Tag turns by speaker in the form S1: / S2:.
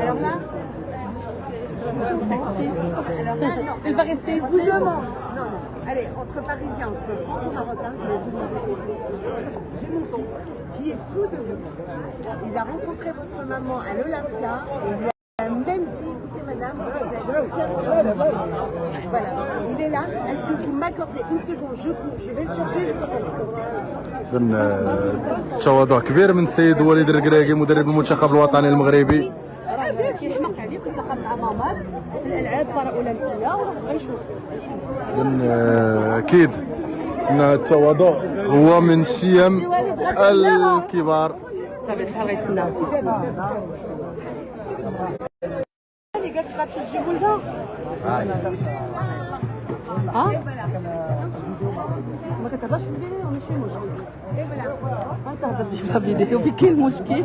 S1: Alors là,
S2: Il va rester
S1: je
S2: ici.
S1: vous demande. Non, allez, entre Parisiens, entre Franco-Marocains, je vais vous demander. J'ai mon fils qui est fou de vous. Il a rencontré votre maman à l'Olympia et il lui a même dit, écoutez madame, vous êtes fière de vous. Voilà, il est là. Est-ce que vous m'accordez une seconde? Je cours, je vais le chercher, je vous reprends.
S3: تواضع كبير من السيد وليد الركراكي مدرب المنتخب الوطني المغربي.
S2: راه كيحماق عليه كيلقى مع ماما في الالعاب البارالمبيه وراه غيشوف.
S3: اكيد ان التواضع هو من الشيم الكبار.
S2: بطبيعه الحال غيتسناو. اللي قالت غتجيب ولدها. ها؟ ما كتهضرش في الفيديو ماشي مشكل. ما تهضرش في الفيديو، في كاين مشكل.